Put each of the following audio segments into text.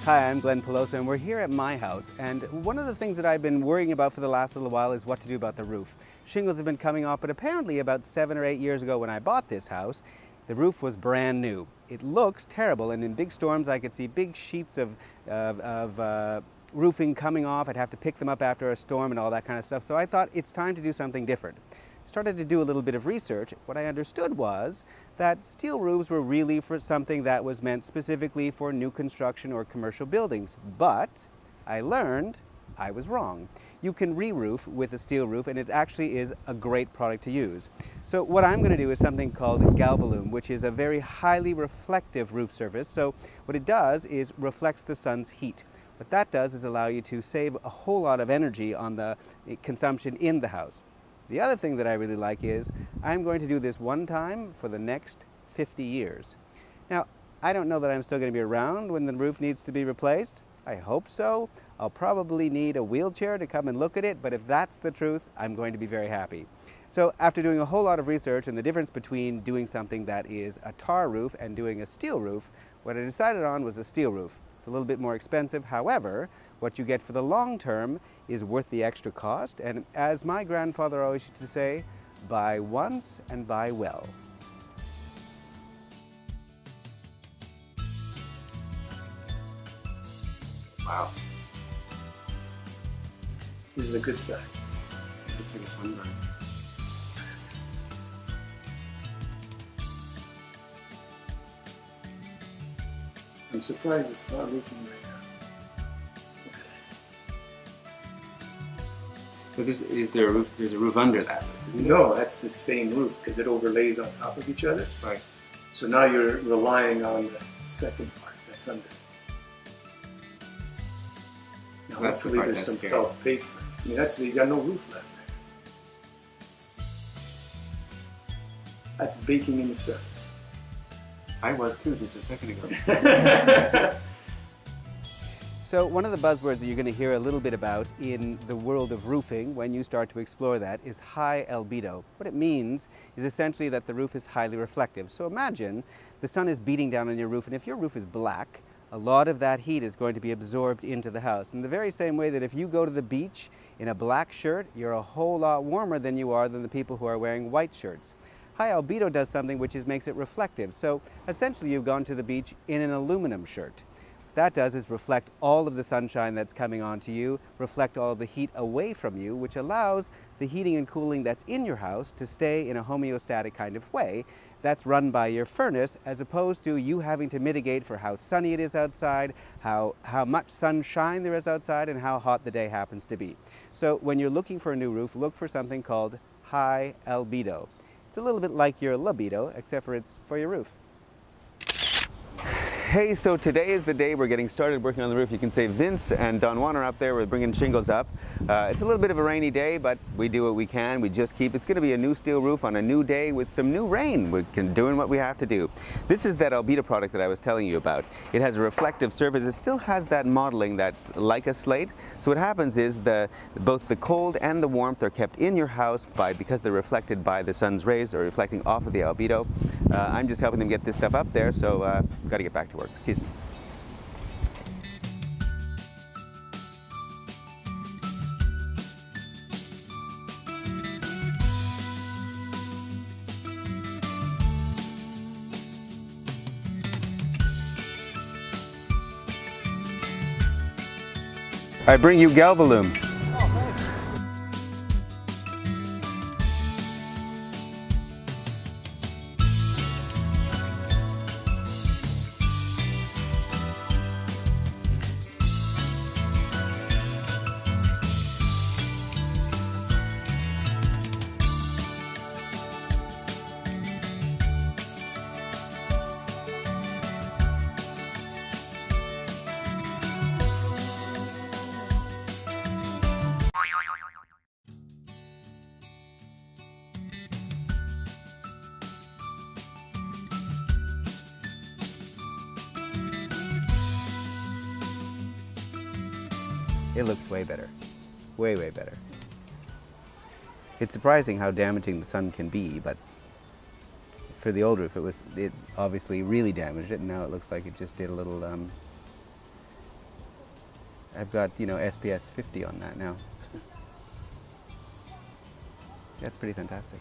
Hi, I'm Glen Peloso, and we're here at my house. And one of the things that I've been worrying about for the last little while is what to do about the roof. Shingles have been coming off, but apparently about 7 or 8 years ago when I bought this house, the roof was brand new. It looks terrible, and in big storms I could see big sheets of roofing coming off. I'd have to pick them up after a storm and all that kind of stuff. So I thought it's time to do something different. Started to do a little bit of research. What I understood was that steel roofs were really for something that was meant specifically for new construction or commercial buildings. But I learned I was wrong. You can re-roof with a steel roof, and it actually is a great product to use. So what I'm going to do is something called Galvalume, which is a very highly reflective roof surface. So what it does is reflects the sun's heat. What that does is allow you to save a whole lot of energy on the consumption in the house. The other thing that I really like is I'm going to do this one time for the next 50 years. Now, I don't know that I'm still going to be around when the roof needs to be replaced. I hope so. I'll probably need a wheelchair to come and look at it, but if that's the truth, I'm going to be very happy. So after doing a whole lot of research and the difference between doing something that is a tar roof and doing a steel roof, what I decided on was a steel roof. It's a little bit more expensive. However, what you get for the long term is worth the extra cost. And as my grandfather always used to say, buy once and buy well. Wow. This is the good side. Looks like a sunburn. I'm surprised it's not leaking right now. So is there a roof? There's a roof under that roof, isn't there? No, that's the same roof because it overlays on top of each other. Right. So now you're relying on the second part that's under. Now That's the hopefully part there's that's some scary. felt paper. I mean, you got no roof left there. That's baking in the sun. I was too just a second ago. So one of the buzzwords that you're going to hear a little bit about in the world of roofing when you start to explore that is high albedo. What it means is essentially that the roof is highly reflective. So imagine the sun is beating down on your roof, and if your roof is black, a lot of that heat is going to be absorbed into the house. In the very same way that if you go to the beach in a black shirt, you're a whole lot warmer than you are than the people who are wearing white shirts. High albedo does something which makes it reflective. So essentially you've gone to the beach in an aluminum shirt. What that does is reflect all of the sunshine that's coming onto you, reflect all of the heat away from you, which allows the heating and cooling that's in your house to stay in a homeostatic kind of way. That's run by your furnace, as opposed to you having to mitigate for how sunny it is outside, how much sunshine there is outside, and how hot the day happens to be. So when you're looking for a new roof, look for something called high albedo. It's a little bit like your libido, except for it's for your roof. Hey, so today is the day we're getting started working on the roof. You can say Vince and Don Juan are up there. We're bringing shingles up. It's a little bit of a rainy day, but we do what we can. We just keep. It's going to be a new steel roof on a new day with some new rain. We're doing what we have to do. This is that albedo product that I was telling you about. It has a reflective surface. It still has that modeling that's like a slate. So what happens is both the cold and the warmth are kept in your house because they're reflected by the sun's rays or reflecting off of the albedo. I'm just helping them get this stuff up there, so got to get back to work. Excuse me. I bring you Galvalume. It looks way better. Way, way better. It's surprising how damaging the sun can be, but for the old roof, it obviously really damaged it, and now it looks like it just did a little I've got, you know, SPS 50 on that now. That's pretty fantastic.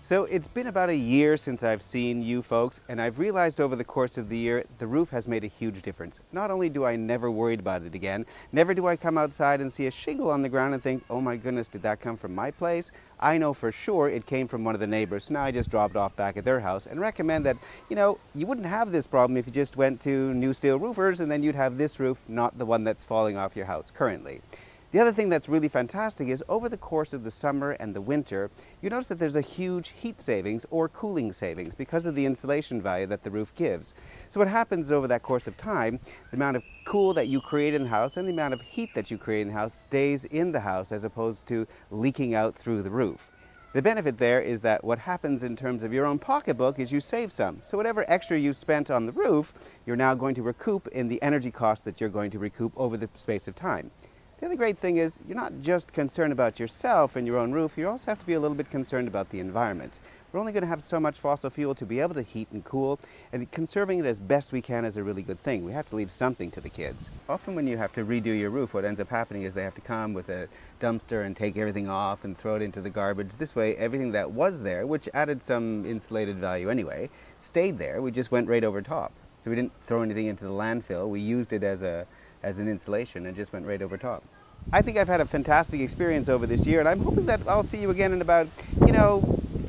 So it's been about a year since I've seen you folks, and I've realized over the course of the year the roof has made a huge difference. Not only do I never worry about it again, never do I come outside and see a shingle on the ground and think, oh my goodness, did that come from my place? I know for sure it came from one of the neighbors, so now I just dropped off back at their house and recommend that, you know, you wouldn't have this problem if you just went to New Steel Roofers and then you'd have this roof, not the one that's falling off your house currently. The other thing that's really fantastic is over the course of the summer and the winter, you notice that there's a huge heat savings or cooling savings because of the insulation value that the roof gives. So what happens over that course of time, the amount of cool that you create in the house and the amount of heat that you create in the house stays in the house as opposed to leaking out through the roof. The benefit there is that what happens in terms of your own pocketbook is you save some. So whatever extra you spent on the roof, you're now going to recoup in the energy cost that you're going to recoup over the space of time. The other great thing is you're not just concerned about yourself and your own roof, you also have to be a little bit concerned about the environment. We're only going to have so much fossil fuel to be able to heat and cool, and conserving it as best we can is a really good thing. We have to leave something to the kids. Often when you have to redo your roof, what ends up happening is they have to come with a dumpster and take everything off and throw it into the garbage. This way, everything that was there, which added some insulated value anyway, stayed there. We just went right over top. So we didn't throw anything into the landfill. We used it as an insulation and just went right over top. I think I've had a fantastic experience over this year, and I'm hoping that I'll see you again in about,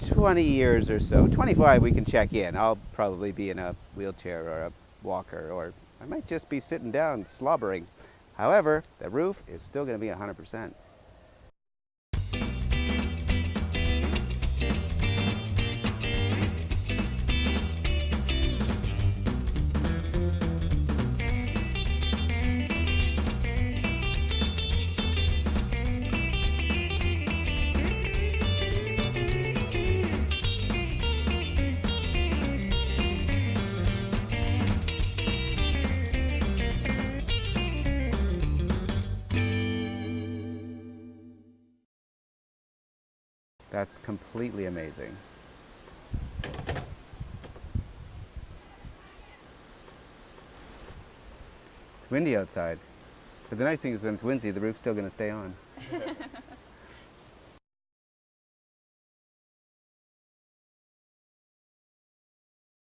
20 years or so. 25 we can check in. I'll probably be in a wheelchair or a walker, or I might just be sitting down slobbering. However, the roof is still going to be 100%. That's completely amazing. It's windy outside, but the nice thing is when it's windy, the roof's still going to stay on.